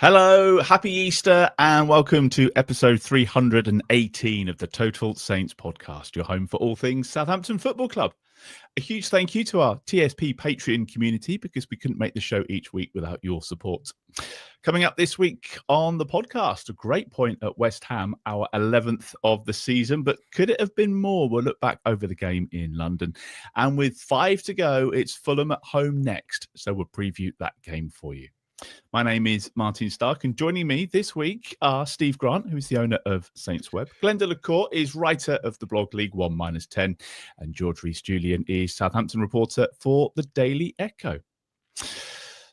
Hello, happy Easter, and welcome to episode 318 of the Total Saints podcast, your home for all things Southampton Football Club. A huge thank you to our TSP Patreon community because we couldn't make the show each week without your support. Coming up this week on the podcast, a great point at West Ham, our 11th of the season, but could it have been more? We'll look back over the game in London. And with 5 to go, it's Fulham at home next, so we'll preview that game for you. My name is Martin Starke, and joining me this week are Steve Grant, who is the owner of Saints Web. Glen is writer of the blog League 1-10, and George Rees-Julian is Southampton reporter for the Daily Echo.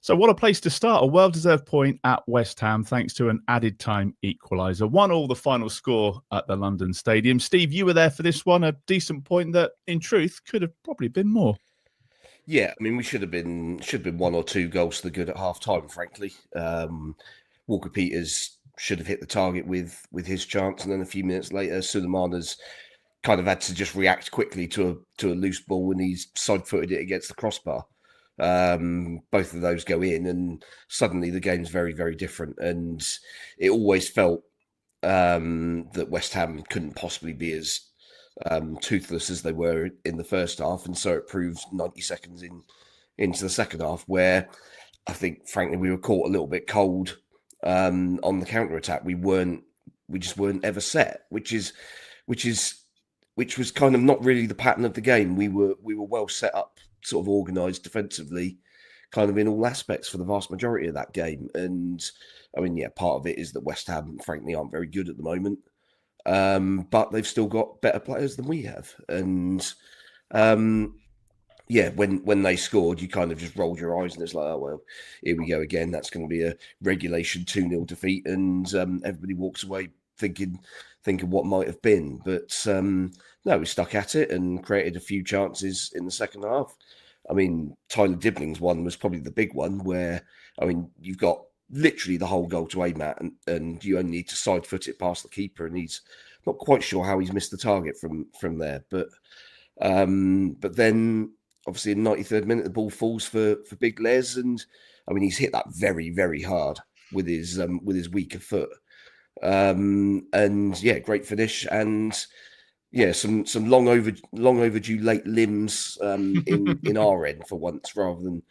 So what a place to start. A well-deserved point at West Ham, thanks to an added time equaliser. 1-1 the final score at the London Stadium. Steve, you were there for this one, a decent point that, in truth, could have probably been more. Yeah, I mean, we should have been 1 or 2 goals to the good at half time, frankly. Walker-Peters should have hit the target with his chance, and then a few minutes later, Sulemana's kind of had to just react quickly to a loose ball, and he's side-footed it against the crossbar. Both of those go in, and suddenly the game's very, very different. And it always felt that West Ham couldn't possibly be as toothless as they were in the first half, and so it proves 90 seconds into the second half, where I think, frankly, we were caught a little bit cold on the counter attack. We just weren't ever set, which was kind of not really the pattern of the game. We were well set up, sort of organised defensively, kind of in all aspects for the vast majority of that game. And I mean, yeah, part of it is that West Ham, frankly, aren't very good at the moment. But they've still got better players than we have. And yeah, when they scored, you kind of just rolled your eyes and it's like, oh, well, here we go again. That's going to be a regulation 2-0 defeat. And everybody walks away thinking what might have been. But no, we stuck at it and created a few chances in the second half. I mean, Tyler Dibling's one was probably the big one where, I mean, you've got literally the whole goal to aim at, and you only need to side foot it past the keeper, and he's not quite sure how he's missed the target from there. But then obviously in the 93rd minute the ball falls for Big Les, and I mean he's hit that very, very hard with his weaker foot. And yeah, great finish, and yeah, some long overdue late limbs in our end for once, rather than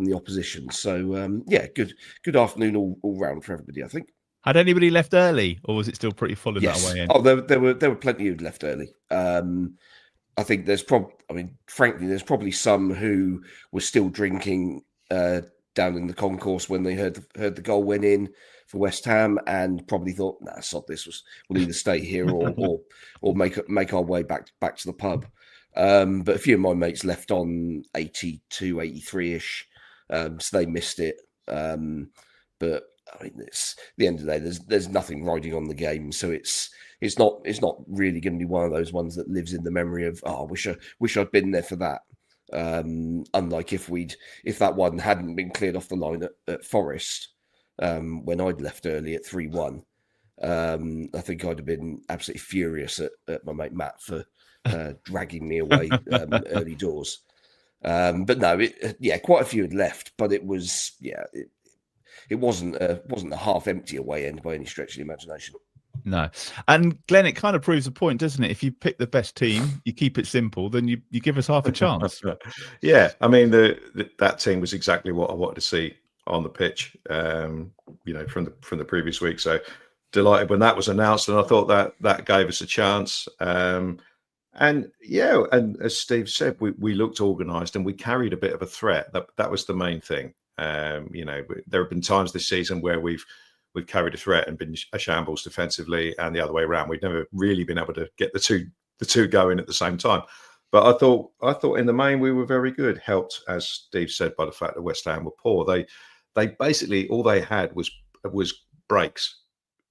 the opposition. So yeah, good afternoon all round for everybody, I think. Had anybody left early, or was it still pretty full in that way in? Oh, there were plenty who'd left early. I think frankly, there's probably some who were still drinking down in the concourse when they heard the goal went in for West Ham, and probably thought, nah, sod this, we'll either stay here or make our way back to the pub. But a few of my mates left on 82, 83-ish, so they missed it. But I mean, it's the end of the day. There's nothing riding on the game, so it's not really going to be one of those ones that lives in the memory of, oh, I wish I'd been there for that. Unlike if that one hadn't been cleared off the line at Forest when I'd left early at 3-1. I think I'd have been absolutely furious at my mate Matt for dragging me away early doors. But no, quite a few had left, but it was, it wasn't a half empty away end by any stretch of the imagination. No. And Glen, it kind of proves a point, doesn't it? If you pick the best team, you keep it simple, then you give us half a chance. Yeah, I mean, that team was exactly what I wanted to see on the pitch, from the previous week. So delighted when that was announced, and I thought that gave us a chance. And as Steve said, we looked organised and we carried a bit of a threat. That was the main thing. There have been times this season where we've carried a threat and been a shambles defensively, and the other way around. We've never really been able to get the two going at the same time. But I thought in the main we were very good. Helped, as Steve said, by the fact that West Ham were poor. They basically, all they had was breaks.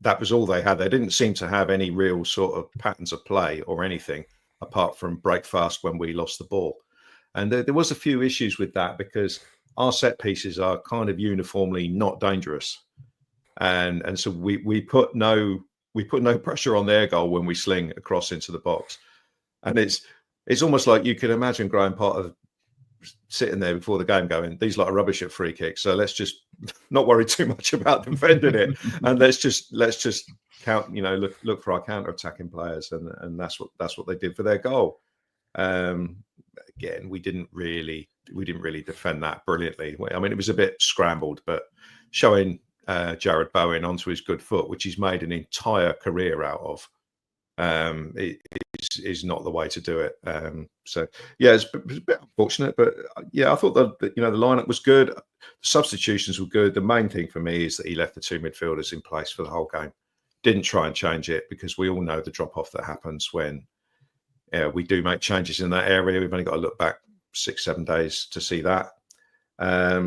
That was all they had. They didn't seem to have any real sort of patterns of play or anything apart from break fast when we lost the ball. And there was a few issues with that because our set pieces are kind of uniformly not dangerous. And so we put no pressure on their goal when we sling across into the box. And it's almost like you can imagine growing part of sitting there before the game going, these lot are rubbish at free kicks, so let's just not worry too much about defending it, and let's just count, look for our counter-attacking players, and that's what they did for their goal. Again, we didn't really defend that brilliantly. I mean, it was a bit scrambled, but showing Jared Bowen onto his good foot, which he's made an entire career out of, is not the way to do it. So yeah, it's a bit unfortunate, but yeah, I thought that the lineup was good. The substitutions were good. The main thing for me is that he left the two midfielders in place for the whole game. Didn't try and change it, because we all know the drop off that happens when we do make changes in that area. We've only got to look back 6-7 days to see that. I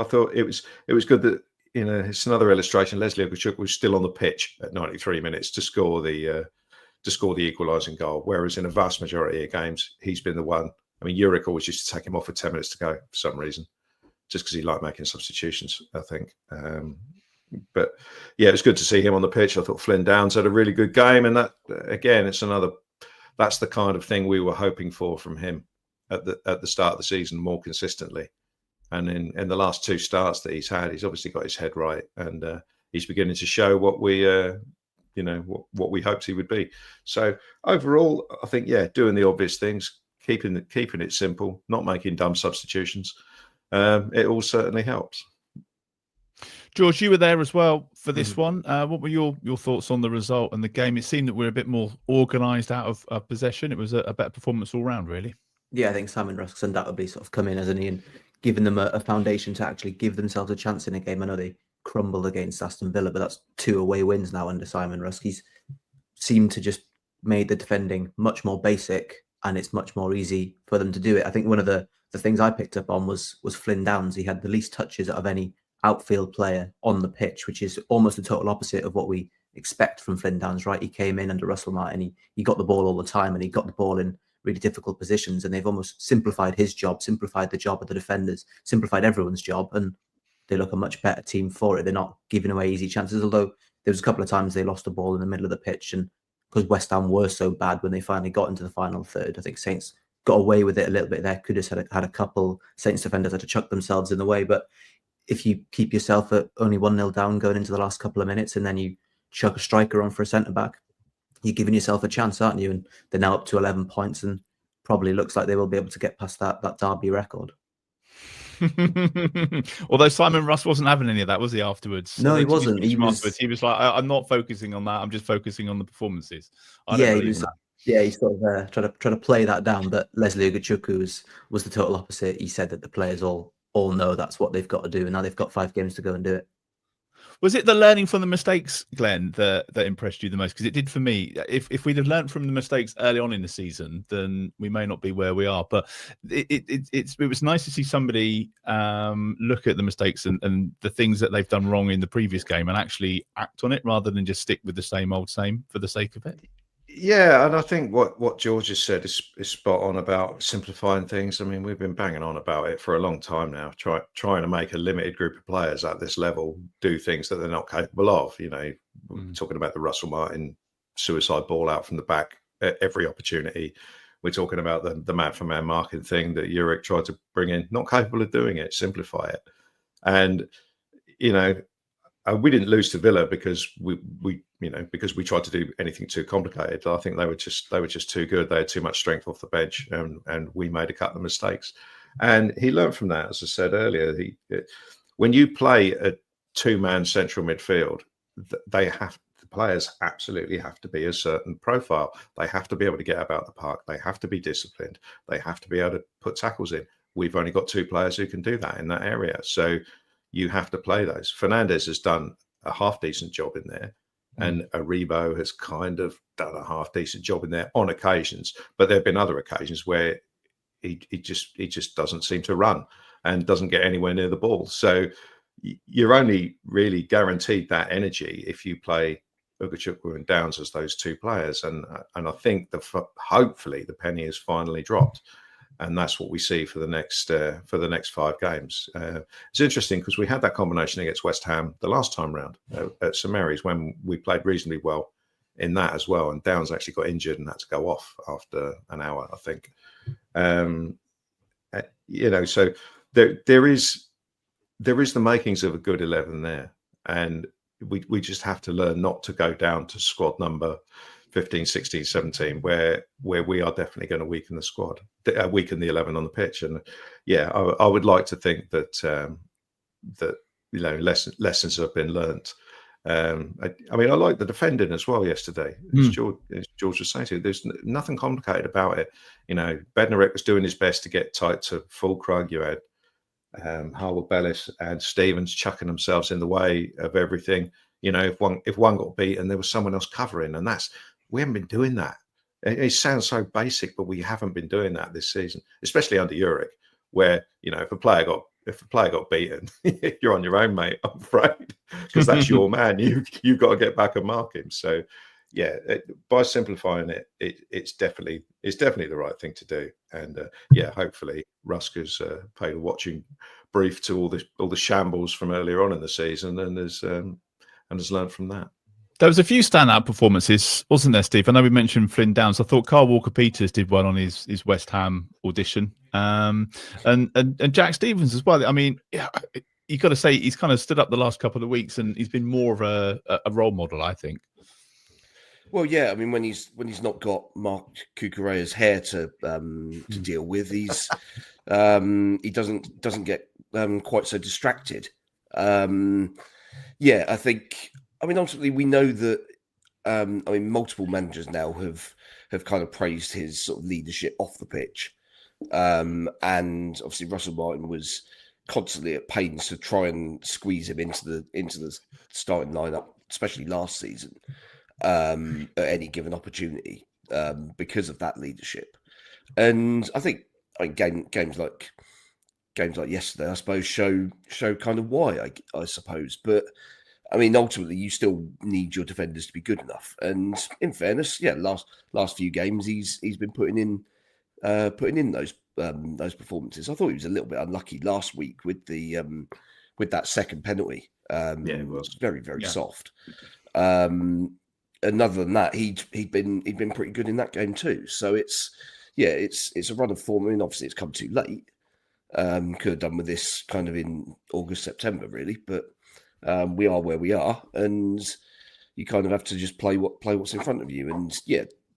thought it was good that, it's another illustration. Leslie Ugochukwu was still on the pitch at 93 minutes to score the equalising goal, whereas in a vast majority of games he's been the one. I mean, Uric always used to take him off with 10 minutes to go for some reason, just because he liked making substitutions, I think. But yeah, it was good to see him on the pitch. I thought Flynn Downs had a really good game, and that again, that's the kind of thing we were hoping for from him at the start of the season, more consistently. And in the last two starts that he's had, he's obviously got his head right, and he's beginning to show what we what we hoped he would be. So overall, I think, yeah, doing the obvious things, keeping it simple, not making dumb substitutions, it all certainly helps. George, you were there as well for this one. What were your thoughts on the result and the game? It seemed that we were a bit more organised out of possession. It was a better performance all round, really. Yeah, I think Simon Rusk's undoubtedly sort of come in, hasn't he, and given them a foundation to actually give themselves a chance in a game. I know they crumbled against Aston Villa, but that's 2 away wins now under Simon Rusk. He's seemed to just made the defending much more basic, and it's much more easy for them to do it. I think one of the things I picked up on was Flynn Downs. He had the least touches out of any outfield player on the pitch, which is almost the total opposite of what we expect from Flynn Downs, right? He came in under Russell Martin, he got the ball all the time, and he got the ball in really difficult positions, and they've almost simplified his job, simplified the job of the defenders, simplified everyone's job, and they look a much better team for it. They're not giving away easy chances, although there was a couple of times they lost the ball in the middle of the pitch, and because West Ham were so bad when they finally got into the final third, I think Saints got away with it a little bit there. Could have had a couple Saints defenders had to chuck themselves in the way, but if you keep yourself at only 1-0 down going into the last couple of minutes, and then you chuck a striker on for a centre-back, you're giving yourself a chance, aren't you? And they're now up to 11 points, and probably looks like they will be able to get past that Derby record. Although Simon Russ wasn't having any of that, was he, afterwards? No, he wasn't. He was like, I'm not focusing on that. I'm just focusing on the performances. He sort of try to play that down. But Leslie Ugochukwu was the total opposite. He said that the players all know that's what they've got to do, and now they've got 5 games to go and do it. Was it the learning from the mistakes, Glenn, that impressed you the most? Because it did for me. If we'd have learned from the mistakes early on in the season, then we may not be where we are. But it was nice to see somebody look at the mistakes and the things that they've done wrong in the previous game and actually act on it, rather than just stick with the same for the sake of it. Yeah, and I think what George has said is spot on about simplifying things. I mean, we've been banging on about it for a long time now, trying to make a limited group of players at this level do things that they're not capable of. Talking about the Russell Martin suicide ball out from the back at every opportunity. We're talking about the man-for-man marking thing that Uric tried to bring in, not capable of doing it, simplify it. And, we didn't lose to Villa because we tried to do anything too complicated. I think they were just too good. They had too much strength off the bench, and we made a couple of mistakes. And he learned from that, as I said earlier. When you play a 2-man central midfield, the players absolutely have to be a certain profile. They have to be able to get about the park. They have to be disciplined. They have to be able to put tackles in. We've only got 2 players who can do that in that area. So you have to play those. Fernandes has done a half-decent job in there, and Aribo has kind of done a half-decent job in there on occasions. But there have been other occasions where he just doesn't seem to run and doesn't get anywhere near the ball. So you're only really guaranteed that energy if you play Ugochukwu and Downs as those 2 players. And I think hopefully the penny has finally dropped. And that's what we see for the next 5 games. It's interesting because we had that combination against West Ham the last time round at St Mary's when we played reasonably well in that as well. And Downs actually got injured and had to go off after an hour, I think. So there is the makings of a good 11 there, and we just have to learn not to go down to squad number 15, 16, 17, where we are definitely going to weaken the squad, weaken the 11 on the pitch. And I would like to think that lessons have been learnt. I like the defending as well yesterday. As George was saying to you, there's nothing complicated about it. Bednarek was doing his best to get tight to Fulkrug. You had Harwood-Bellis and Stevens chucking themselves in the way of everything. If one got beaten, there was someone else covering, and we haven't been doing that. It sounds so basic, but we haven't been doing that this season, especially under Uric, where if a player got beaten, you're on your own, mate. I'm afraid, because that's your man. You've got to get back and mark him. So, by simplifying it, it's definitely the right thing to do. And hopefully Rusk has paid a watching brief to all the shambles from earlier on in the season, and has learned from that. There was a few standout performances, wasn't there, Steve? I know we mentioned Flynn Downs. I thought Carl Walker-Peters did well on his West Ham audition, and Jack Stevens as well. I mean, you got to say he's kind of stood up the last couple of weeks, and he's been more of a role model, I think. Well, yeah. I mean, when he's not got Mark Cucurella's hair to deal with, he doesn't get quite so distracted. I think. I mean, ultimately, we know that. Multiple managers now have kind of praised his sort of leadership off the pitch, and obviously Russell Martin was constantly at pains to try and squeeze him into the starting lineup, especially last season, at any given opportunity, because of that leadership. And I think games like yesterday, I suppose, show kind of why, I suppose, but. I mean, ultimately, you still need your defenders to be good enough. And in fairness, last few games, he's been putting in those performances. I thought he was a little bit unlucky last week with with that second penalty. It was very, very soft. And other than that, he'd been pretty good in that game too. So it's a run of form. I mean, obviously, it's come too late. Could have done with this kind of in August, September, really, but. We are where we are, and you kind of have to just play what's in front of you. And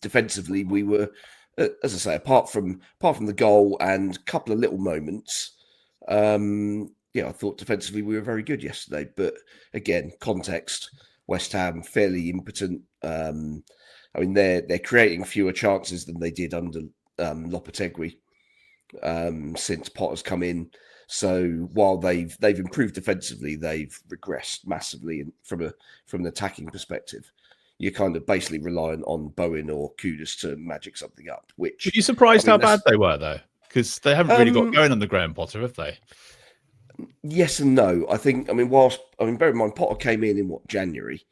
defensively, we were, as I say, apart from the goal and a couple of little moments, I thought defensively we were very good yesterday. But again, context: West Ham fairly impotent. They're creating fewer chances than they did under Lopetegui since Potter's come in. So while they've improved defensively, they've regressed massively from an attacking perspective. You're kind of basically reliant on Bowen or Kudus to magic something up. Which were you surprised how bad they were, though? Because they haven't really got going under Graham Potter, have they? Yes and no. I think. Bear in mind, Potter came in January,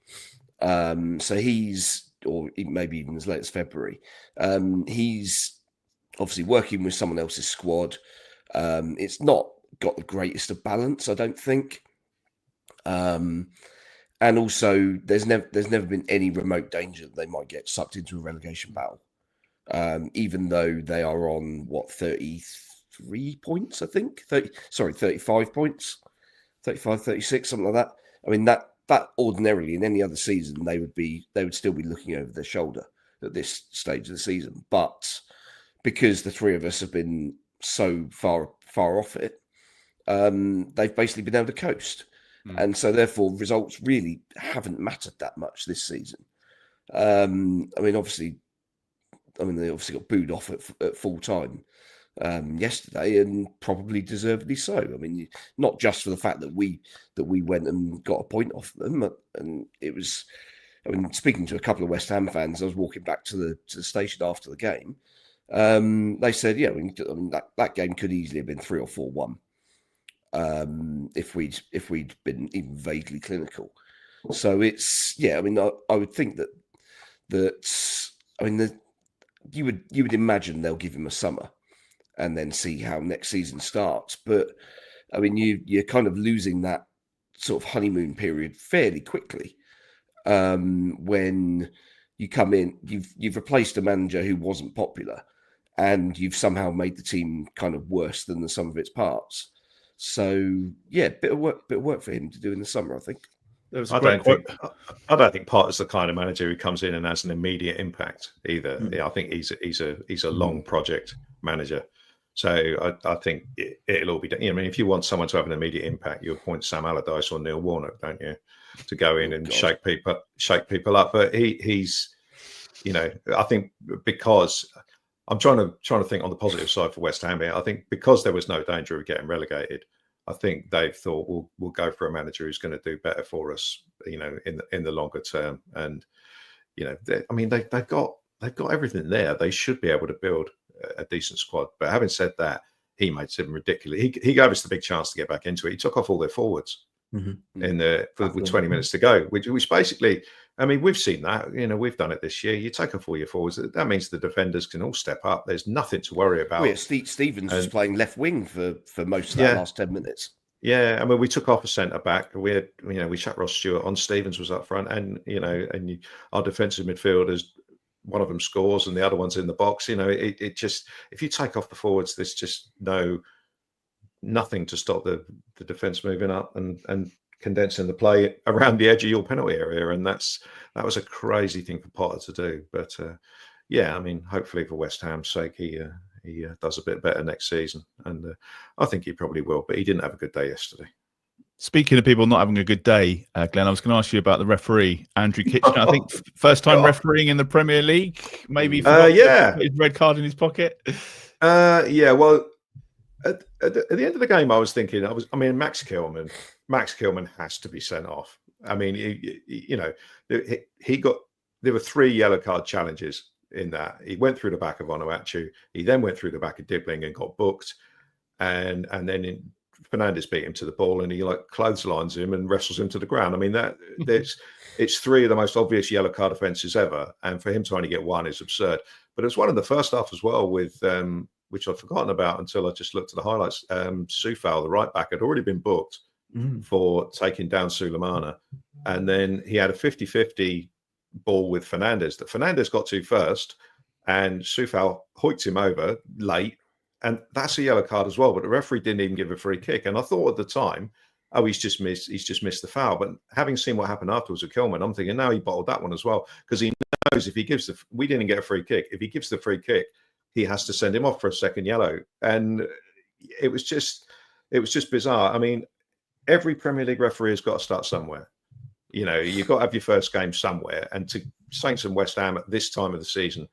so maybe even as late as February. He's obviously working with someone else's squad. It's not got the greatest of balance, I don't think. And also, there's never been any remote danger that they might get sucked into a relegation battle. Even though they are on 33 points, I think. 35 points, 35, 36, something like that. I mean, that ordinarily in any other season they would still be looking over their shoulder at this stage of the season. But because the three of us have been so far off it, they've basically been able to coast. And so therefore results really haven't mattered that much this season. They obviously got booed off at full time yesterday, and probably deservedly so. I mean, not just for the fact that we went and got a point off them, and it was. Speaking to a couple of West Ham fans, I was walking back to the station after the game. They said, that game could easily have been 3 or 4-1 if we'd been even vaguely clinical. So it's I would think that you would imagine they'll give him a summer and then see how next season starts. But I mean, you're kind of losing that sort of honeymoon period fairly quickly when you come in, you've replaced a manager who wasn't popular, and you've somehow made the team kind of worse than the sum of its parts. So yeah, bit of work for him to do in the summer, I think. I don't think Potter's the kind of manager who comes in and has an immediate impact either. Yeah, I think he's a long project manager. So I think it'll all be done. I mean, if you want someone to have an immediate impact, you appoint Sam Allardyce or Neil Warnock, don't you, to go in and shake people up. But he's, I think because I'm trying to think on the positive side for West Ham here. I think because there was no danger of getting relegated, I think they've thought we'll go for a manager who's going to do better for us, in the longer term. And they've got everything there. They should be able to build a decent squad. But having said that, he made something ridiculous. He gave us the big chance to get back into it. He took off all their forwards with 20 minutes to go, which basically, I mean, we've seen that. We've done it this year. You take off all your forwards. That means the defenders can all step up. There's nothing to worry about. Well, yeah, Stevens was playing left wing for most of that last 10 minutes. Yeah, I mean, we took off a centre back. We had, we shut Ross Stewart on. Stevens was up front, and our defensive midfielders, one of them scores and the other one's in the box. It just, if you take off the forwards, there's just nothing to stop the defence moving up and condensing the play around the edge of your penalty area. And that was a crazy thing for Potter to do. But I mean, hopefully for West Ham's sake, he does a bit better next season, and I think he probably will. But he didn't have a good day yesterday. Speaking of people not having a good day, Glenn, I was going to ask you about the referee, Andrew Kitchener. I think first time refereeing in the Premier League. Maybe his red card in his pocket. Well, at the end of the game, I was thinking, Max Kilman has to be sent off. I mean, there were 3 yellow card challenges in that. He went through the back of Amo-Ameyaw. He then went through the back of Dibbling and got booked. And then Fernandes beat him to the ball, and he clotheslines him and wrestles him to the ground. I mean, it's 3 of the most obvious yellow card offences ever. And for him to only get 1 is absurd. But it was one in the first half as well with which I'd forgotten about until I just looked at the highlights. Soufal, the right back, had already been booked for taking down Sulemana. And then he had a 50-50 ball with Fernandes that Fernandes got to first, and Soufal hoiked him over late. And that's a yellow card as well. But the referee didn't even give a free kick. And I thought at the time, he's just missed the foul. But having seen what happened afterwards with Kilman, I'm thinking, now he bottled that one as well. Because he knows if he gives we didn't get a free kick. If he gives the free kick, he has to send him off for a second yellow. And it was just bizarre. I mean, every Premier League referee has got to start somewhere. You've got to have your first game somewhere. And to Saints and West Ham at this time of the season,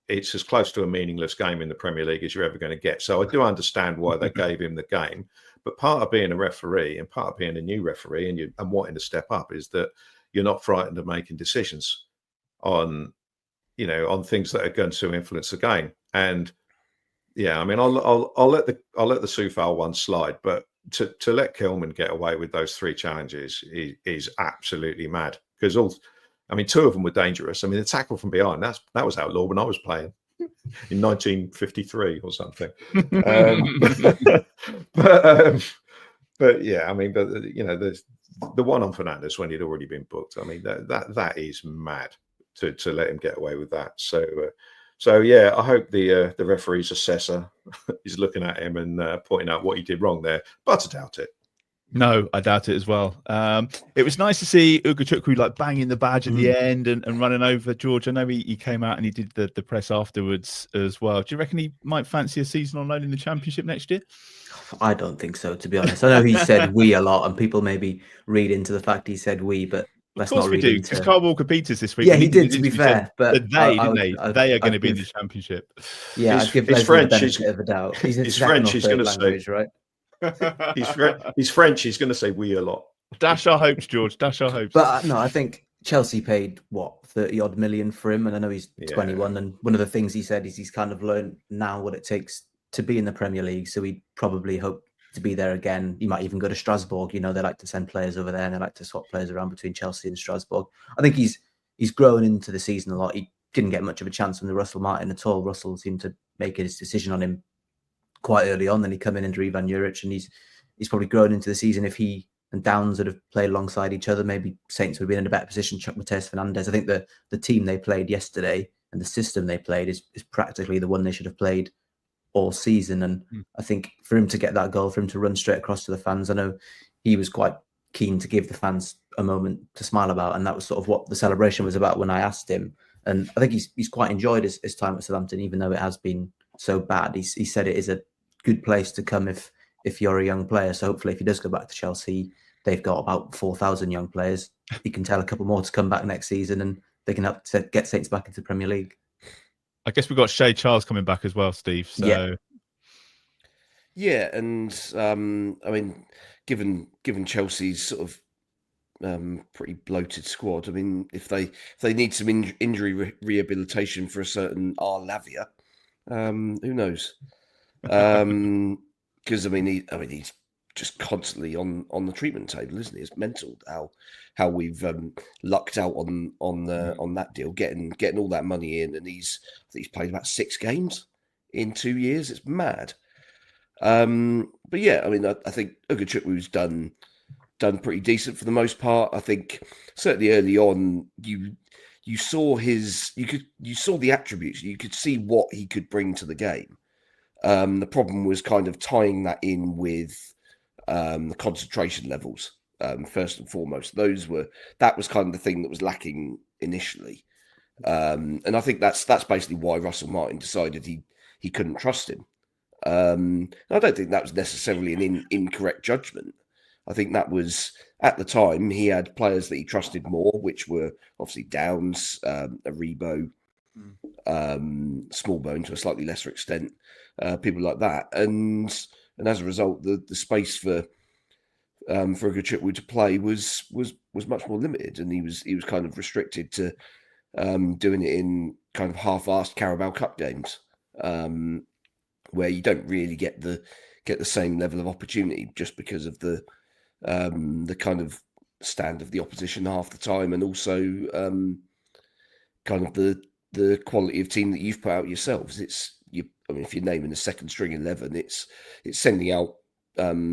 it's as close to a meaningless game in the Premier League as you're ever going to get. So I do understand why they gave him the game. But part of being a referee and part of being a new referee and wanting to step up is that you're not frightened of making decisions on things that are going to influence the game. And I mean, I'll let the Soufal one slide, but to let Kilman get away with those 3 challenges is absolutely mad. Because 2 of them were dangerous. I mean, the tackle from behind, that was outlawed when I was playing in 1953 or something. But yeah, I mean, the one on Fernandes when he'd already been booked. I mean, that is mad to let him get away with that. So yeah, I hope the referee's assessor is looking at him and pointing out what he did wrong there. But I doubt it. No, I doubt it as well. It was nice to see Ugochukwu banging the badge at the end and running over George. I know he came out and he did the press afterwards as well. Do you reckon he might fancy a season on loan in the Championship next year? I don't think so, to be honest. I know he said we a lot, and people maybe read into the fact he said we, but let's not read into... Because Carl Walker-Peters this week. Yeah, he did, to be fair. But they are going to be in the Championship. Yeah, I'd give Leslie the benefit of the doubt. He's French, he's going to say... right? He's French. He's going to say we a lot. Dash our hopes, George. Dash our hopes. But no, I think Chelsea paid 30-odd million for him, and I know he's 21. And one of the things he said is he's kind of learned now what it takes to be in the Premier League. So he'd probably hope to be there again. He might even go to Strasbourg. They like to send players over there, and they like to swap players around between Chelsea and Strasbourg. I think he's grown into the season a lot. He didn't get much of a chance from the Russell Martin at all. Russell seemed to make his decision on him quite early on. Then he come in under Ivan Juric, and he's probably grown into the season. If he and Downs would have played alongside each other, maybe Saints would have been in a better position. Chuck Mateus Fernandez. I think the team they played yesterday and the system they played is practically the one they should have played all season. And I think for him to get that goal, for him to run straight across to the fans, I know he was quite keen to give the fans a moment to smile about, and that was sort of what the celebration was about when I asked him. And I think he's quite enjoyed his time at Southampton, even though it has been so bad. He said it is a good place to come if you're a young player. So hopefully, if he does go back to Chelsea, they've got about 4,000 young players. He can tell a couple more to come back next season, and they can help to get Saints back into the Premier League. I guess we've got Shay Charles coming back as well, Steve. So yeah, and I mean, given Chelsea's sort of pretty bloated squad, I mean, if they need some injury rehabilitation for a certain Lavia, who knows? Because I mean, he's just constantly on the treatment table, isn't he? It's mental how we've lucked out on that deal, getting all that money in, and he's played about 6 games in 2 years. It's mad. But yeah, I mean, I think Ugochukwu's done pretty decent for the most part. I think certainly early on, you saw the attributes, you could see what he could bring to the game. The problem was kind of tying that in with the concentration levels. First and foremost, that was kind of the thing that was lacking initially, and I think that's basically why Russell Martin decided he couldn't trust him. I don't think that was necessarily an incorrect judgment. I think that was, at the time, he had players that he trusted more, which were obviously Downs, Aribo, Smallbone to a slightly lesser extent, people like that, and as a result, the space for Ugochukwu to play was much more limited, and he was kind of restricted to doing it in kind of half-assed Carabao Cup games, where you don't really get the same level of opportunity just because of the kind of stand of the opposition half the time, and also kind of the quality of team that you've put out yourselves. I mean, if you're naming a second string 11, it's sending out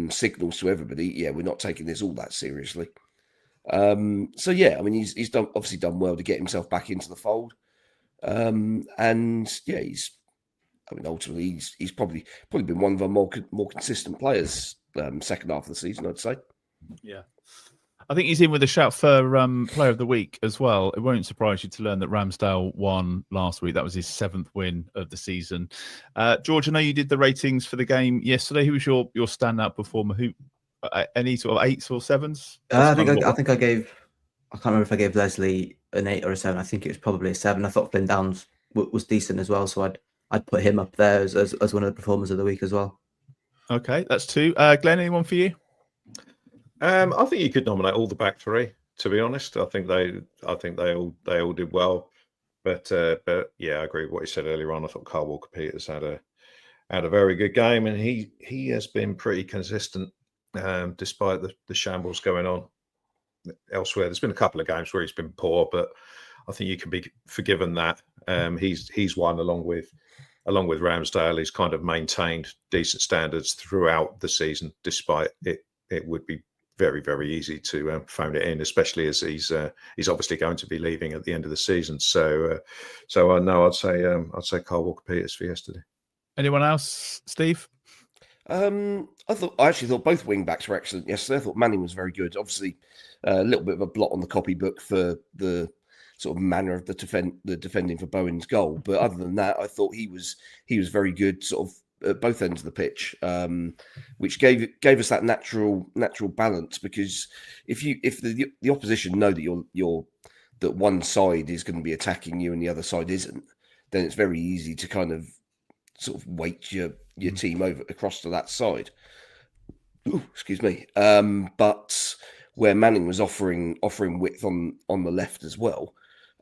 signals to everybody. Yeah, we're not taking this all that seriously. So yeah, I mean, he's obviously done well to get himself back into the fold, and yeah, ultimately he's probably been one of our more consistent players second half of the season, I'd say. Yeah, I think he's in with a shout for Player of the Week as well. It won't surprise you to learn that Ramsdale won last week. That was his 7th win of the season. George, I know you did the ratings for the game yesterday. Who was your standout performer? Who any sort of 8s or 7s? I think I gave. I can't remember if I gave Leslie an 8 or a 7. I think it was probably a 7. I thought Flynn Downs was decent as well, so I'd put him up there as one of the performers of the week as well. Okay, that's 2. Glenn, anyone for you? I think you could nominate all the back 3. To be honest, I think they all did well. But yeah, I agree with what you said earlier on. I thought Kyle Walker-Peters had a very good game, and he has been pretty consistent despite the shambles going on elsewhere. There's been a couple of games where he's been poor, but I think you can be forgiven that. He's won along with Ramsdale. He's kind of maintained decent standards throughout the season, despite it would be very, very easy to phone it in, especially as he's obviously going to be leaving at the end of the season. So I know I'd say Kyle Walker-Peters for yesterday. Anyone else, Steve? I actually thought both wing backs were excellent yesterday. I thought Manning was very good. Obviously, a little bit of a blot on the copybook for the sort of manner of the defending for Bowen's goal, but other than that, I thought he was very good, sort of at both ends of the pitch, which gave us that natural balance. Because if the opposition know that that one side is going to be attacking you and the other side isn't, then it's very easy to kind of sort of weight your team over across to that side. Ooh, excuse me. But where Manning was offering width on the left as well,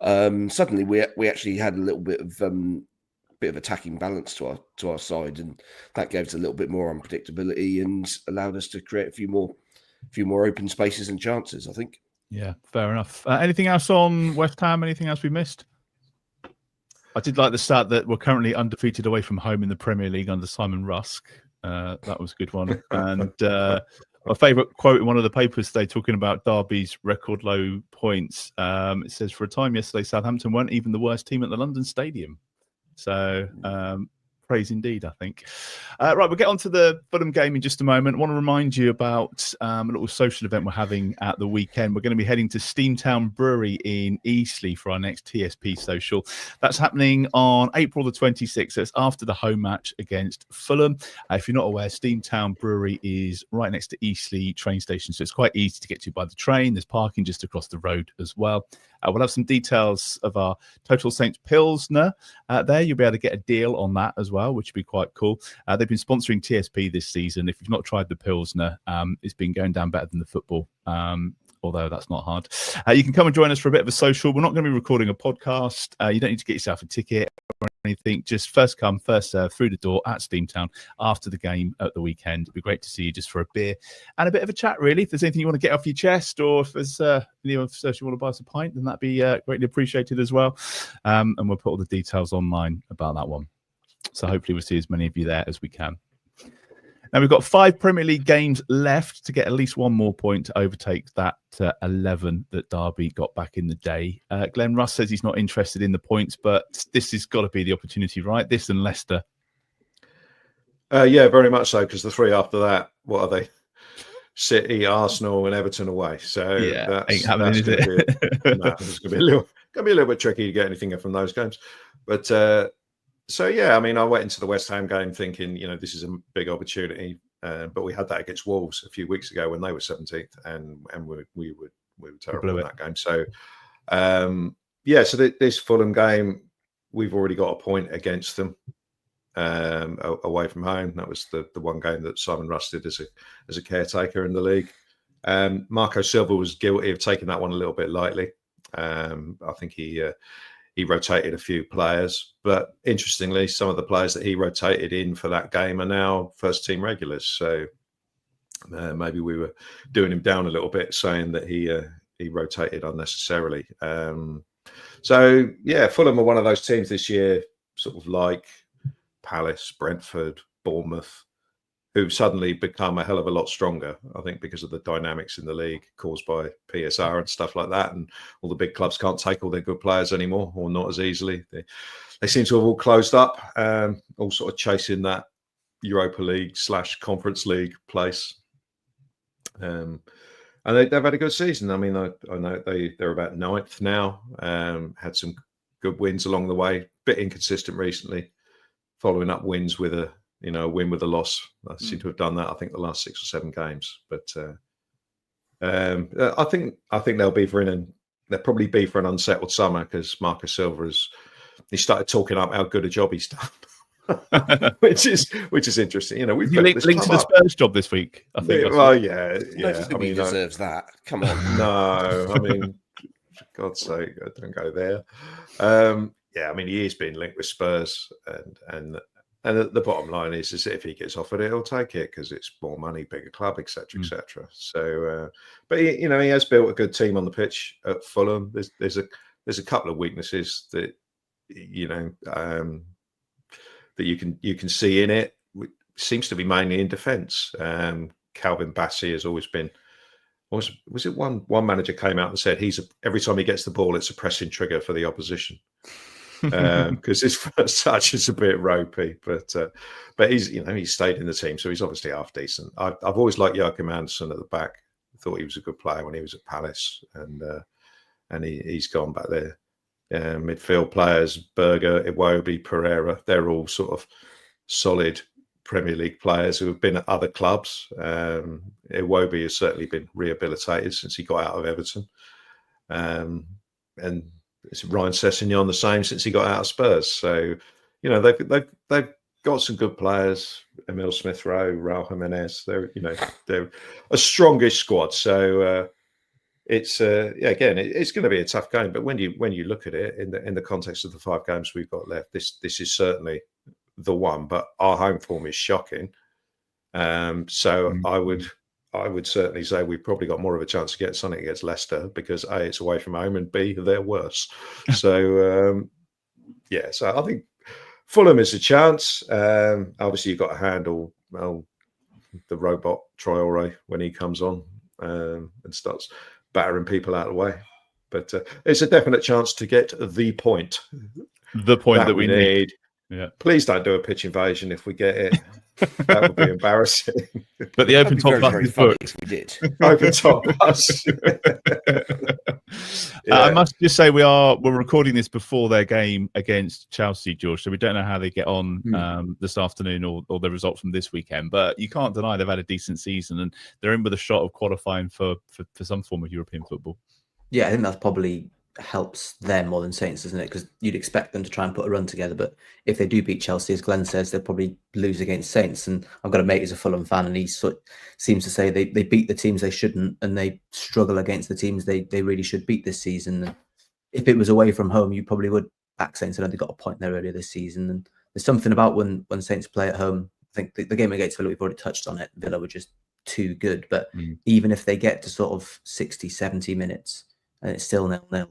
suddenly we actually had a little bit of attacking balance to our side, and that gave us a little bit more unpredictability and allowed us to create a few more open spaces and chances, I think. Yeah, fair enough. Anything else on West Ham? Anything else we missed? I did like the stat that we're currently undefeated away from home in the Premier League under Simon Rusk. That was a good one. And My favourite quote in one of the papers today, talking about Derby's record low points. It says, "For a time yesterday, Southampton weren't even the worst team at the London Stadium." So praise indeed, I think. Right, we'll get on to the Fulham game in just a moment. I want to remind you about a little social event we're having at the weekend. We're going to be heading to Steamtown Brewery in Eastleigh for our next TSP social. That's happening on April the 26th. So it's after the home match against Fulham. If you're not aware, Steamtown Brewery is right next to Eastleigh train station, so it's quite easy to get to by the train. There's parking just across the road as well. We'll have some details of our Total Saints Pilsner there. You'll be able to get a deal on that as well, which would be quite cool. They've been sponsoring TSP this season. If you've not tried the Pilsner, it's been going down better than the football. Although that's not hard. You can come and join us for a bit of a social. We're not going to be recording a podcast. You don't need to get yourself a ticket or anything. Just first come, first serve through the door at Steamtown after the game at the weekend. It'd be great to see you just for a beer and a bit of a chat, really. If there's anything you want to get off your chest, or if there's if you want to buy us a pint, then that'd be greatly appreciated as well. And we'll put all the details online about that one. So hopefully we'll see as many of you there as we can. Now, we've got 5 Premier League games left to get at least one more point to overtake that 11 that Derby got back in the day. Glen, Russ says he's not interested in the points, but this has got to be the opportunity, right? This and Leicester. Yeah, very much so, because the 3 after that, what are they? City, Arsenal, and Everton away. So yeah, ain't happening, is it? It's going to be a little bit tricky to get anything from those games. But so, yeah, I mean, I went into the West Ham game thinking, this is a big opportunity. But we had that against Wolves a few weeks ago when they were 17th, and we were terrible in that game. So, so this Fulham game, we've already got a point against them away from home. That was the one game that Simon Russ did as a caretaker in the league. Marco Silva was guilty of taking that one a little bit lightly. I think he rotated a few players, but interestingly, some of the players that he rotated in for that game are now first team regulars. So maybe we were doing him down a little bit, saying that he rotated unnecessarily. So yeah, Fulham are one of those teams this year, sort of like Palace, Brentford, Bournemouth, who've suddenly become a hell of a lot stronger, I think, because of the dynamics in the league caused by PSR and stuff like that. And all the big clubs can't take all their good players anymore, or not as easily. They seem to have all closed up, all sort of chasing that Europa League / Conference League place. And they've had a good season. I mean, I know they're about 9th now, had some good wins along the way, bit inconsistent recently, following up wins with a win with a loss. I seem to have done that, I think, the last 6 or 7 games. But I think they'll probably be for an unsettled summer, because Marco Silva he started talking up how good a job he's done, which is interesting. We've linked to the Spurs job this week, I think. I don't think he deserves that. Come on. No, I mean, for God's sake, don't go there. I mean, he is being linked with Spurs, and the bottom line is if he gets offered it, he'll take it, because it's more money, bigger club, etc., etc. So, but he has built a good team on the pitch at Fulham. There's a couple of weaknesses that that you can see in it. It seems to be mainly in defence. Calvin Bassey has always been. Was it one manager came out and said every time he gets the ball, it's a pressing trigger for the opposition. Because his first touch is a bit ropey, but he's stayed in the team, so he's obviously half decent. I've always liked Joachim Andersen at the back. I thought he was a good player when he was at Palace, and he's gone back there. Midfield players, Berger, Iwobi, Pereira, they're all sort of solid Premier League players who have been at other clubs. Iwobi has certainly been rehabilitated since he got out of Everton, and it's Ryan Sessegnon the same since he got out of Spurs. So, they've got some good players. Emil Smith-Rowe, Raul Jimenez. They're a strongish squad. So it's going to be a tough game. But when you look at it in the context of the 5 games we've got left, this is certainly the one. But our home form is shocking. So I would certainly say we've probably got more of a chance to get something against Leicester, because A, it's away from home, and B, they're worse. So, so I think Fulham is a chance. Obviously, you've got to handle the robot Traore when he comes on and starts battering people out of the way. But it's a definite chance to get the point. The point that we need. Yeah. Please don't do a pitch invasion if we get it. That would be embarrassing. But the open top bus is booked. If we did. Open top bus. I must just say we're recording this before their game against Chelsea, George. So we don't know how they get on this afternoon or the result from this weekend. But you can't deny they've had a decent season and they're in with a shot of qualifying for some form of European football. Yeah, I think that's probably helps them more than Saints, doesn't it? Because you'd expect them to try and put a run together, but if they do beat Chelsea, as Glen says, they'll probably lose against Saints. And I've got a mate who's a Fulham fan, and he seems to say they beat the teams they shouldn't, and they struggle against the teams they really should beat this season. And if it was away from home, you probably would back Saints. I know they got a point there earlier this season, and there's something about when Saints play at home. I think the game against Villa, we've already touched on it. Villa were just too good, but even if they get to sort of 60, 70 minutes and it's still 0-0,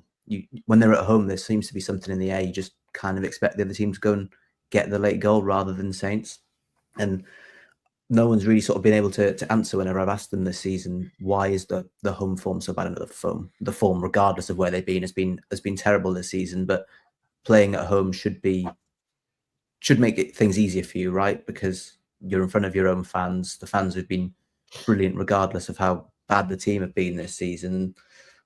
when they're at home, there seems to be something in the air. You just kind of expect the other team to go and get the late goal rather than Saints. And no one's really sort of been able to answer whenever I've asked them this season, why is the home form so bad? And the form, regardless of where they've been, has been terrible this season. But playing at home should make things easier for you, right? Because you're in front of your own fans. The fans have been brilliant, regardless of how bad the team have been this season.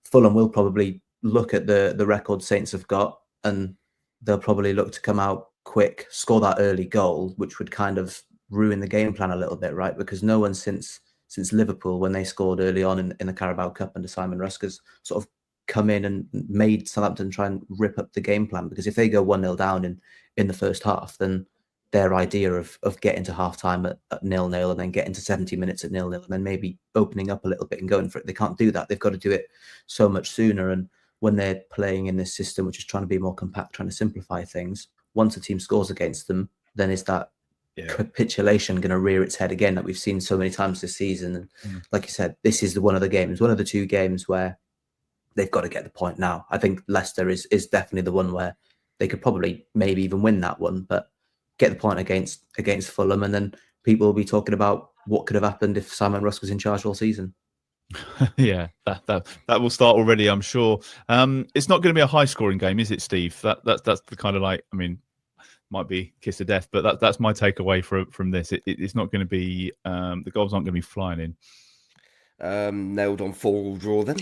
Fulham will probably look at the record Saints have got, and they'll probably look to come out quick, score that early goal, which would kind of ruin the game plan a little bit, right? Because no one since Liverpool, when they scored early on in the Carabao Cup under Simon Rusk's, sort of come in and made Southampton try and rip up the game plan. Because if they go 1-0 down in the first half, then their idea of getting to half-time at 0-0 and then getting to 70 minutes at 0-0 and then maybe opening up a little bit and going for it, they can't do that. They've got to do it so much sooner. And when they're playing in this system, which is trying to be more compact, trying to simplify things, once a team scores against them, then is that capitulation going to rear its head again that we've seen so many times this season? And like you said, this is one of the two games where they've got to get the point now. I think Leicester is definitely the one where they could probably maybe even win that one, but get the point against Fulham, and then people will be talking about what could have happened if Simon Rusk was in charge all season. Yeah, that will start already, I'm sure. It's not going to be a high scoring game, is it, Steve? That's the kind of, like, I mean, might be kiss of death, but that's my takeaway from this. It's not going to be the goals aren't going to be flying in. Nailed on 4-4 draw then.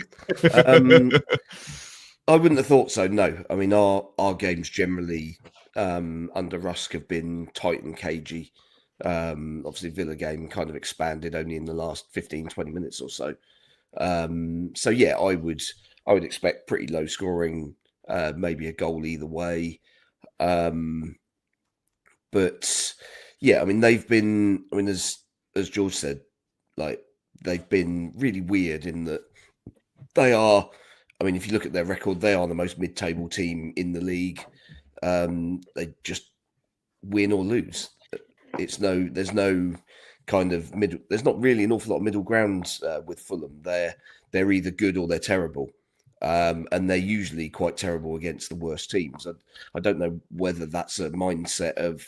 I wouldn't have thought so. No, I mean our games generally under Rusk have been tight and cagey. Obviously Villa game kind of expanded only in the last 15-20 minutes or so. So yeah, I would expect pretty low scoring, maybe a goal either way. But yeah, I mean they've been, I mean as George said, like they've been really weird in that they are, I mean if you look at their record, they are the most mid-table team in the league. They just win or lose. There's no kind of middle. There's not really an awful lot of middle ground with Fulham. They're either good or they're terrible, and they're usually quite terrible against the worst teams. I don't know whether that's a mindset of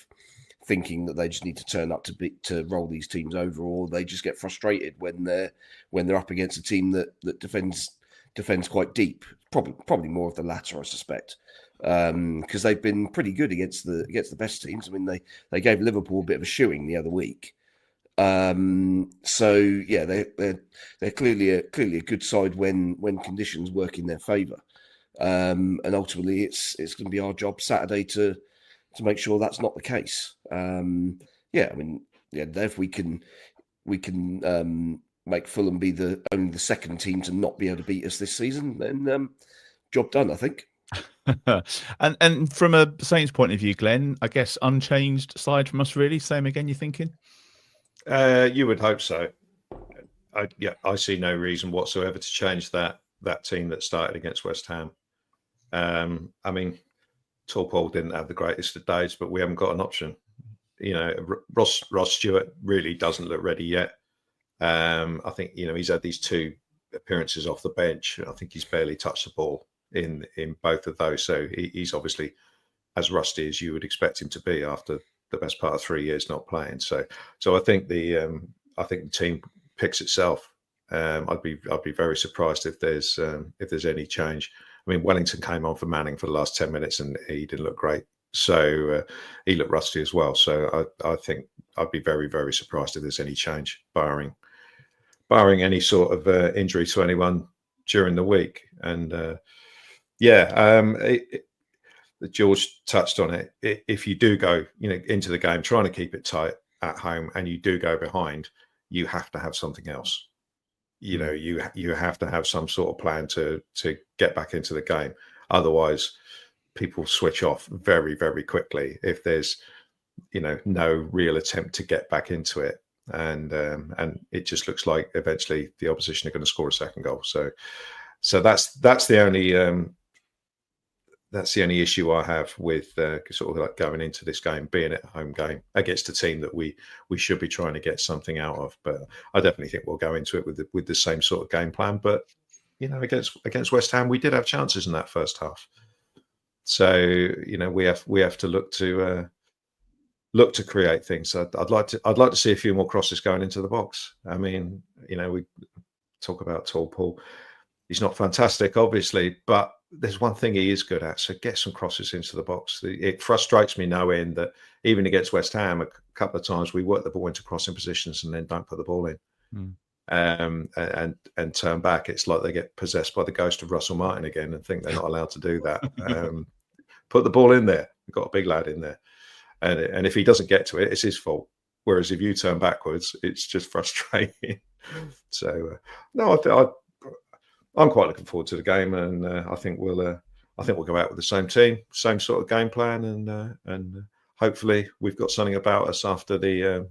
thinking that they just need to turn up to roll these teams over, or they just get frustrated when they're up against a team that defends quite deep. Probably more of the latter, I suspect. Because they've been pretty good against the best teams. I mean, they gave Liverpool a bit of a shoeing the other week. So yeah, they're clearly a good side when conditions work in their favour. And ultimately, it's going to be our job Saturday to make sure that's not the case. Yeah, I mean, yeah, if we can make Fulham be only the second team to not be able to beat us this season, then job done, I think. and from a Saints point of view, Glenn, I guess unchanged side from us, really. Same again, you thinking? You would hope so. I see no reason whatsoever to change that team that started against West Ham. I mean, Torpol didn't have the greatest of days, but we haven't got an option. You know, Ross Stewart really doesn't look ready yet. I think, you know, he's had these 2 appearances off the bench. I think he's barely touched the ball in both of those. So he's obviously as rusty as you would expect him to be after the best part of 3 years not playing. So I think the I think the team picks itself. I'd be very surprised if there's any change. I mean, Wellington came on for Manning for the last 10 minutes and he didn't look great. So he looked rusty as well. So I think I'd be very, very surprised if there's any change, barring any sort of injury to anyone during the week. And George touched on it. If you do go, into the game, trying to keep it tight at home, and you do go behind, you have to have something else. You have to have some sort of plan to get back into the game. Otherwise, people switch off very, very quickly if there's, no real attempt to get back into it. And it just looks like eventually the opposition are going to score a second goal. So that's the only issue I have with sort of like going into this game, being at a home game against a team that we should be trying to get something out of. But I definitely think we'll go into it with the same sort of game plan. But against West Ham, we did have chances in that first half. So we have to look to create things. I'd like to see a few more crosses going into the box. I mean, we talk about Tall Paul. He's not fantastic, obviously, but there's one thing he is good at. So get some crosses into the box. It frustrates me no end that even against West Ham, a couple of times we work the ball into crossing positions and then don't put the ball in. And turn back. It's like they get possessed by the ghost of Russell Martin again and think they're not allowed to do that. Put the ball in there. We've got a big lad in there. And if he doesn't get to it, it's his fault. Whereas if you turn backwards, it's just frustrating. So, I'm quite looking forward to the game, and I think we'll go out with the same team, same sort of game plan, and hopefully we've got something about us after the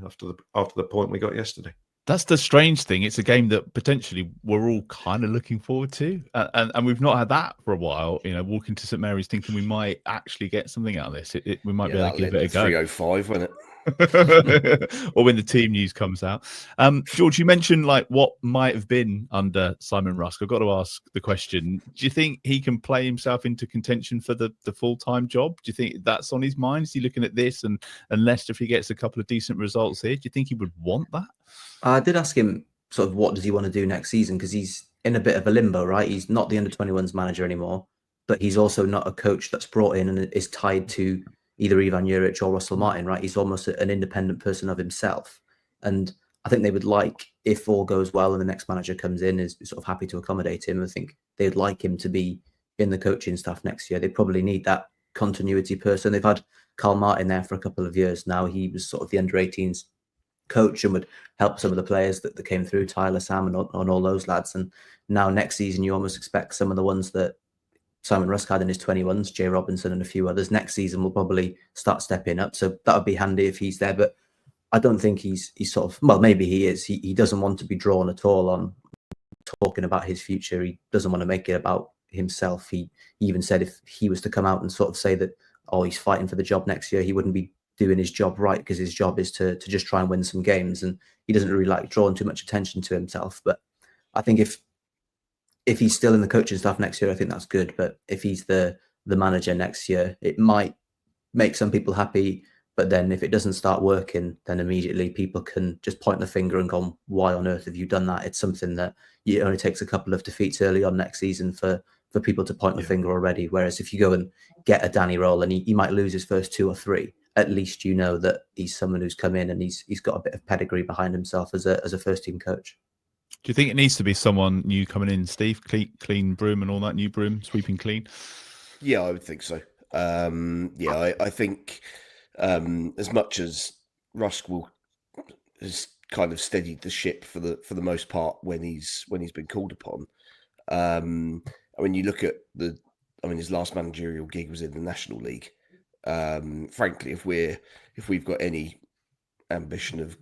after the point we got yesterday. That's the strange thing. It's a game that potentially we're all kind of looking forward to, and we've not had that for a while. Walking to St Mary's thinking we might actually get something out of this. We might be able to give it a go. 305, wasn't it? Or when the team news comes out. George, you mentioned what might have been under Simon Rusk. I've got to ask the question: do you think he can play himself into contention for the full-time job? Do you think that's on his mind? Is he looking at this and Leicester, if he gets a couple of decent results here, do you think he would want that? I did ask him sort of what does he want to do next season, because he's in a bit of a limbo, right? He's not the under-21s manager anymore, but he's also not a coach that's brought in and is tied to either Ivan Juric or Russell Martin, right? He's almost an independent person of himself. And I think they would like, if all goes well and the next manager comes in, is sort of happy to accommodate him. I think they'd like him to be in the coaching staff next year. They probably need that continuity person. They've had Carl Martin there for a couple of years now. He was sort of the under-18s coach and would help some of the players that came through, Tyler, Sam, and all those lads. And now next season, you almost expect some of the ones that Simon Rusk had in his 21s, Jay Robinson and a few others, next season will probably start stepping up. So that would be handy if he's there. But I don't think he's sort of, well, maybe he is. He doesn't want to be drawn at all on talking about his future. He doesn't want to make it about himself. He even said if he was to come out and sort of say that, he's fighting for the job next year, he wouldn't be doing his job right, because his job is to just try and win some games. And he doesn't really like drawing too much attention to himself. But I think if he's still in the coaching staff next year, I think that's good. But if he's the manager next year, it might make some people happy. But then if it doesn't start working, then immediately people can just point the finger and go, why on earth have you done that? It's something that it only takes a couple of defeats early on next season for people to point the finger already. Whereas if you go and get a Danny Roll and he might lose his first 2 or 3, at least you know that he's someone who's come in and he's got a bit of pedigree behind himself as a first team coach. Do you think it needs to be someone new coming in, Steve? Clean broom and all that, new broom, sweeping clean? Yeah, I would think so. I think as much as Rusk has kind of steadied the ship for the most part when he's been called upon. You look at his last managerial gig was in the National League. Frankly, if we've got any ambition of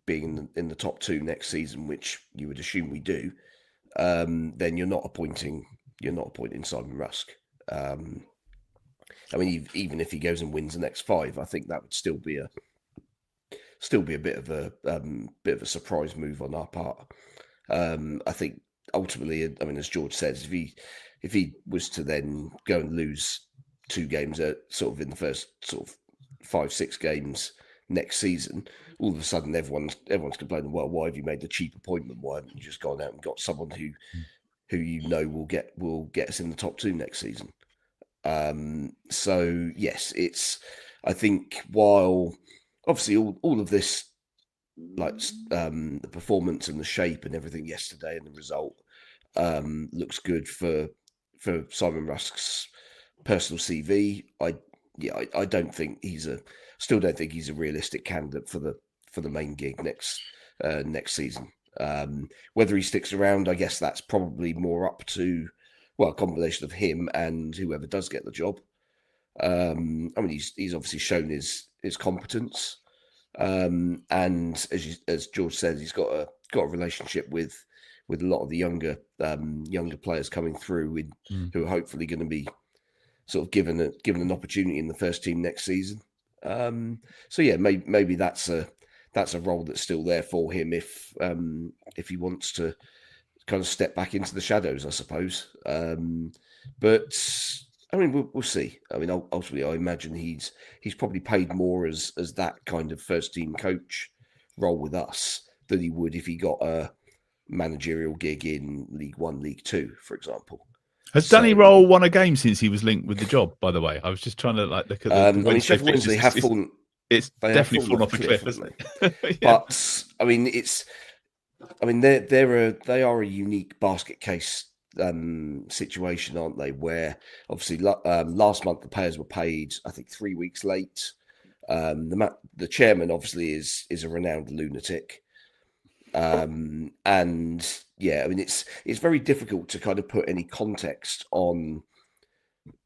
being in the top 2 next season, which you would assume we do, then you're not appointing Simon Rusk. Even if he goes and wins the next 5, I think that would still be a bit of a surprise move on our part. I think ultimately, as George says, if he was to then go and lose 2 games in the first sort of 5-6 games, next season, all of a sudden everyone's complaining, well, why have you made the cheap appointment? Why haven't you just gone out and got someone who will get us in the top 2 next season? So yes, I think while obviously all of this, like the performance and the shape and everything yesterday and the result looks good for Simon Rusk's personal CV. I don't think still don't think he's a realistic candidate for the main gig next season. Whether he sticks around, I guess that's probably more up to a combination of him and whoever does get the job. I mean, he's obviously shown his competence, and as George said, he's got a relationship with a lot of the younger players coming through, who are hopefully going to be sort of given an opportunity in the first team next season. So yeah, maybe that's a role that's still there for him if he wants to kind of step back into the shadows, I suppose. But I mean, we'll see. I mean, ultimately, I imagine he's probably paid more as that kind of first team coach role with us than he would if he got a managerial gig in League One, League Two, for example. Has Danny Roll won a game since he was linked with the job? By the way, I was just trying to look at the I mean, Sheffield Wednesday have fallen. It's definitely fallen off a cliff, hasn't it? Yeah. But I mean, they are a unique basket case situation, aren't they? Where obviously last month the players were paid, I think, 3 weeks late. The chairman obviously is a renowned lunatic, and yeah, I mean it's very difficult to kind of put any context on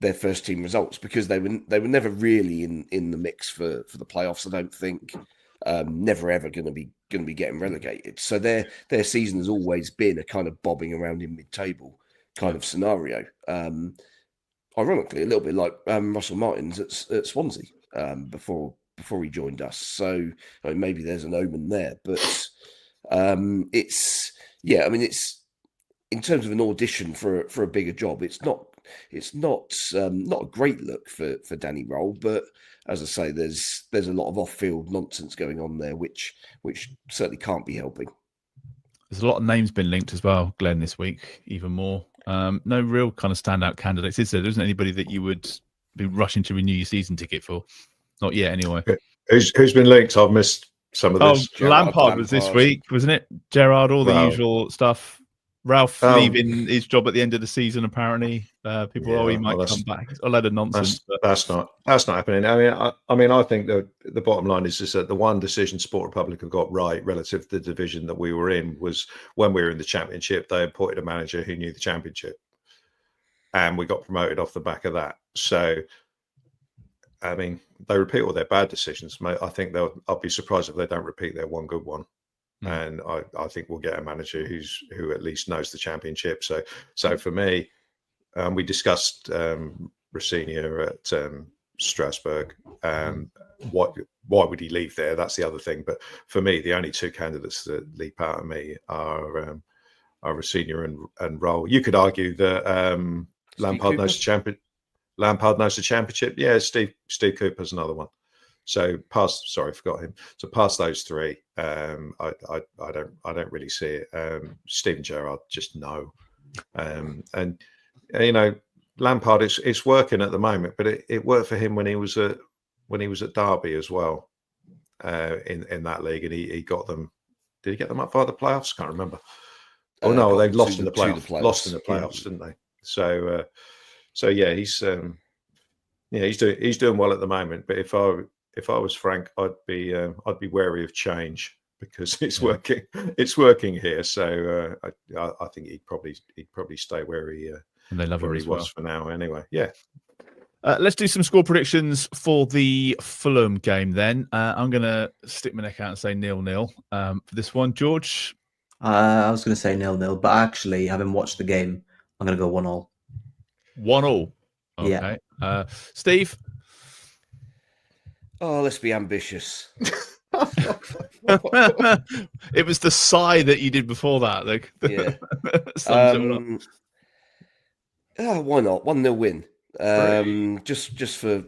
their first team results because they were never really in the mix for the playoffs. I don't think. Never ever going to be getting relegated. So their season has always been a kind of bobbing around in mid-table kind of scenario. Ironically, a little bit like Russell Martin's at Swansea before he joined us. So I mean, maybe there's an omen there, but it's in terms of an audition for a bigger job, it's not a great look for Danny Roll, but as I say, there's a lot of off-field nonsense going on there, which certainly can't be helping. There's a lot of names been linked as well, Glen, this week, even more. No real kind of standout candidates, is there? There isn't anybody that you would be rushing to renew your season ticket for. Not yet, anyway. Who's been linked? I've missed some of this. Lampard was this week, wasn't it? Gerrard, all the usual stuff. Ralph leaving his job at the end of the season, apparently. People, he might come back. A load of nonsense. That's not happening. I mean, I think the bottom line is that the one decision Sport Republic have got right relative to the division that we were in was when we were in the Championship, they appointed a manager who knew the Championship, and we got promoted off the back of that. So, I mean, they repeat all their bad decisions. I think I'll be surprised if they don't repeat their one good one. And I think we'll get a manager who at least knows the Championship. So for me, we discussed Rossignol at Strasbourg. Why would he leave there? That's the other thing. But for me, the only two candidates that leap out at me are Rossignol and Roll. You could argue that Lampard knows the Championship. Yeah, Steve Cooper's another one. So I forgot him. So past those three, I don't really see it. Steven Gerrard, just no. And you know, Lampard, it's working at the moment, but it worked for him when he was at Derby as well, in that league, and he got them. Did he get them up via the playoffs? Can't remember. Oh no, they lost in the playoffs. Lost in the playoffs, didn't they? So yeah, he's doing well at the moment. But if I was Frank, I'd be wary of change because it's working. It's working here, so I think he'd probably stay where he was for now. Anyway, yeah. Let's do some score predictions for the Fulham game. Then I'm going to stick my neck out and say 0-0 for this one. George, I was going to say 0-0, but actually, having watched the game, I'm going to go 1-0. 1-0. Okay. Yeah. Steve. Oh, let's be ambitious. It was the sigh that you did before that. Yeah. Why not? 1-0 win. Just for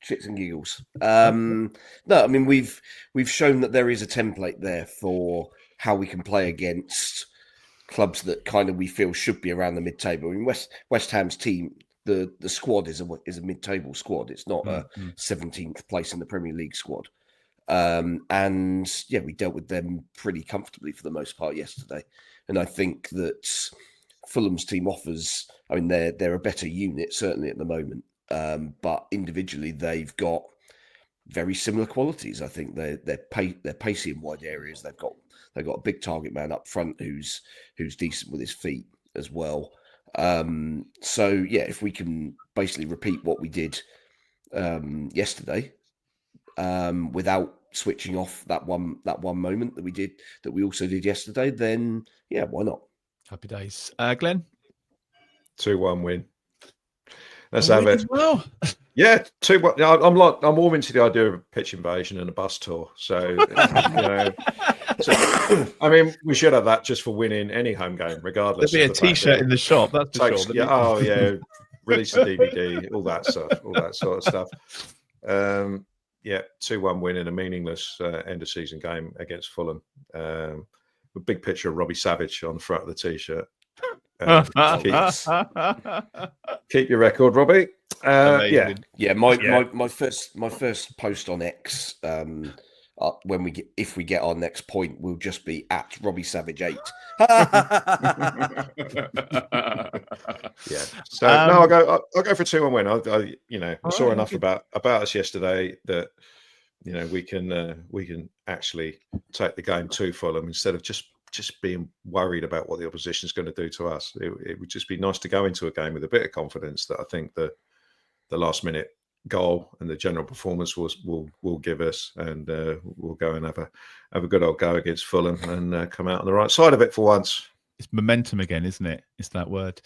shits and giggles. No, I mean we've shown that there is a template there for how we can play against clubs that kind of we feel should be around the mid-table. I mean, West Ham's team, the squad is a mid-table squad. It's not a 17th place in the Premier League squad. And yeah, we dealt with them pretty comfortably for the most part yesterday. And I think that Fulham's team offers, I mean, they're a better unit, certainly at the moment. But individually, they've got very similar qualities. I think they're pacey in wide areas. They've got a big target man up front who's decent with his feet as well. So yeah, if we can basically repeat what we did yesterday, without switching off that one moment that we also did yesterday, then yeah, why not? Happy days. Glenn? 2-1 win. Let's have it. Well. Yeah, 2-1. I'm warm into the idea of a pitch invasion and a bus tour. So, I mean, we should have that just for winning any home game, regardless. There'll be a T-shirt in the shop. That's for sure. Yeah, oh yeah, release a DVD, all that stuff, all that sort of stuff. Yeah, 2-1 win in a meaningless end of season game against Fulham. A big picture of Robbie Savage on the front of the T-shirt. Keep your record, Robbie. Yeah. My first post on X, if we get our next point, will just be at Robbie Savage 8. Yeah. So no, I'll go for 2-1 win. I saw enough about us yesterday that we can actually take the game to Fulham instead of just being worried about what the opposition is going to do to us. It would just be nice to go into a game with a bit of confidence that I think the last minute goal and the general performance will give us, and we'll go and have a good old go against Fulham and come out on the right side of it for once. It's momentum again, isn't it? It's that word.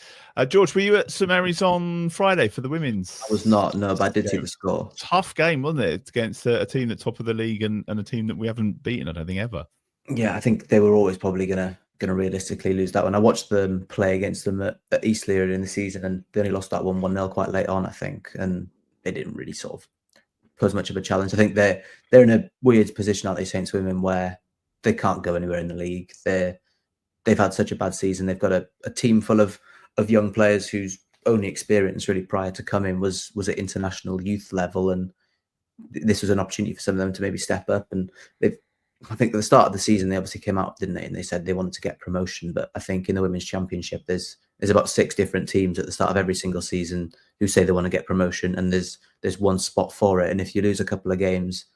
George, were you at St Mary's on Friday for the women's? I was not, no, but I did see the score. Tough game, wasn't it? Against a team that's top of the league and a team that we haven't beaten, I don't think, ever. Yeah, I think they were always probably going to realistically lose that one. I watched them play against them at Eastleigh earlier in the season, and they only lost that 1-0 quite late on, I think, and they didn't really sort of pose much of a challenge. I think they're in a weird position, aren't they, Saints women, where they can't go anywhere in the league. They've had such a bad season. They've got a team full of young players whose only experience really prior to coming was at international youth level, and this was an opportunity for some of them to maybe step up. And I think at the start of the season, they obviously came out, didn't they? And they said they wanted to get promotion. But I think in the Women's Championship, there's about 6 different teams at the start of every single season who say they want to get promotion, and there's one spot for it. And if you lose a couple of games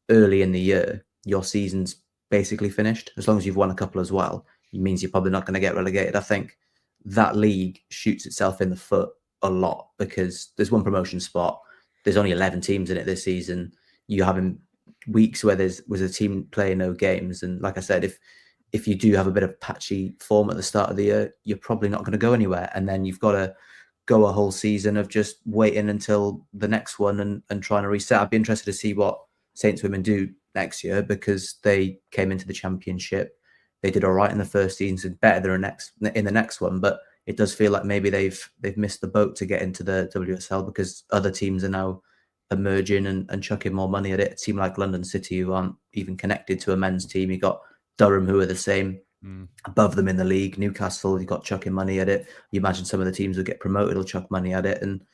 early in the year, your season's basically finished. As long as you've won a couple as well, it means you're probably not going to get relegated. I think that league shoots itself in the foot a lot because there's one promotion spot. There's only 11 teams in it this season. You're having weeks where was a team playing no games, and like I said, if you do have a bit of patchy form at the start of the year, you're probably not going to go anywhere, and then you've got to go a whole season of just waiting until the next one and trying to reset. I'd be interested to see what Saints women do next year, because they came into the Championship, they did all right in the first season, better than in the next one, but it does feel like maybe they've missed the boat to get into the WSL, because other teams are now emerging and chucking more money at it. A team like London City, who aren't even connected to a men's team. You got Durham, who are the same above them in the league. Newcastle, you got chucking money at it. You imagine some of the teams who get promoted will chuck money at it. And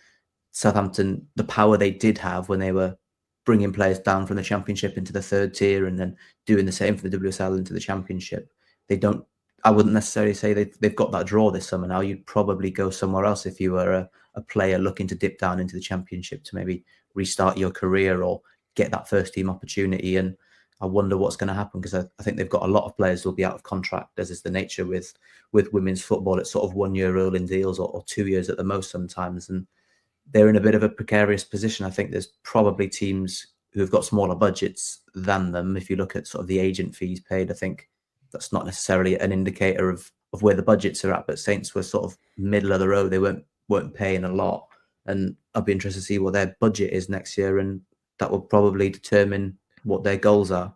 Southampton, the power they did have when they were bringing players down from the Championship into the third tier and then doing the same for the WSL into the Championship, I wouldn't necessarily say they've got that draw this summer now. You'd probably go somewhere else if you were a player looking to dip down into the Championship to maybe restart your career or get that first team opportunity. And I wonder what's going to happen, because I think they've got a lot of players who will be out of contract, as is the nature with women's football. It's sort of 1 year rolling deals or 2 years at the most sometimes. And they're in a bit of a precarious position. I think there's probably teams who have got smaller budgets than them. If you look at sort of the agent fees paid, I think that's not necessarily an indicator of where the budgets are at, but Saints were sort of middle of the road. They weren't paying a lot, and I'll be interested to see what their budget is next year, and that will probably determine what their goals are.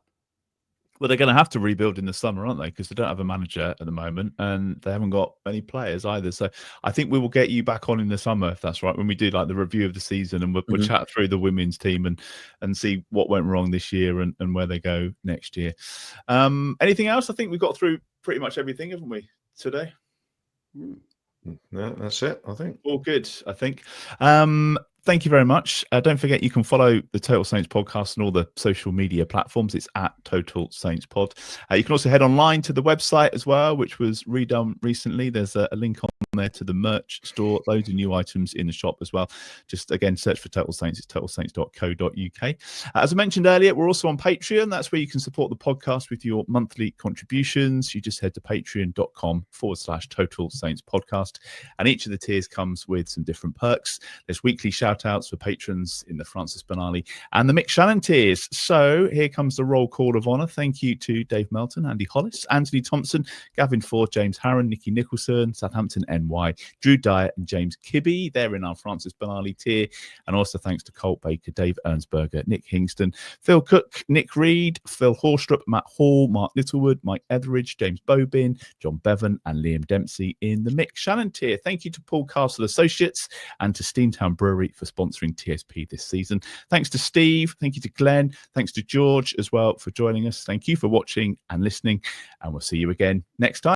Well, they're going to have to rebuild in the summer, aren't they? Because they don't have a manager at the moment and they haven't got any players either. So I think we will get you back on in the summer, if that's right, when we do like the review of the season, and we'll chat through the women's team and see what went wrong this year and where they go next year. Anything else? I think we've got through pretty much everything, haven't we, today? No, that's it, I think. All good, I think. Thank you very much. Don't forget, you can follow the Total Saints podcast on all the social media platforms. It's at Total Saints Pod. You can also head online to the website as well, which was redone recently. There's a link on there to the merch store. Loads of new items in the shop as well. Just, again, search for Total Saints. It's totalsaints.co.uk. As I mentioned earlier, we're also on Patreon. That's where you can support the podcast with your monthly contributions. You just head to patreon.com/Total Saints Podcast. And each of the tiers comes with some different perks. There's weekly shout-outs for patrons in the Francis Benali and the Mick Shannon tiers. So here comes the roll call of honour. Thank you to Dave Melton, Andy Hollis, Anthony Thompson, Gavin Ford, James Harron, Nikki Nicholson, Southampton NY, Drew Dyer and James Kibbe. They're in our Francis Benali tier. And also thanks to Colt Baker, Dave Ernsberger, Nick Hingston, Phil Cook, Nick Reed, Phil Horstrup, Matt Hall, Mark Littlewood, Mike Etheridge, James Bobin, John Bevan and Liam Dempsey in the Mick Shannon tier. Thank you to Paul Castle Associates and to Steamtown Brewery for sponsoring TSP this season. Thanks to Steve. Thank you to Glenn. Thanks to George as well for joining us. Thank you for watching and listening. And we'll see you again next time.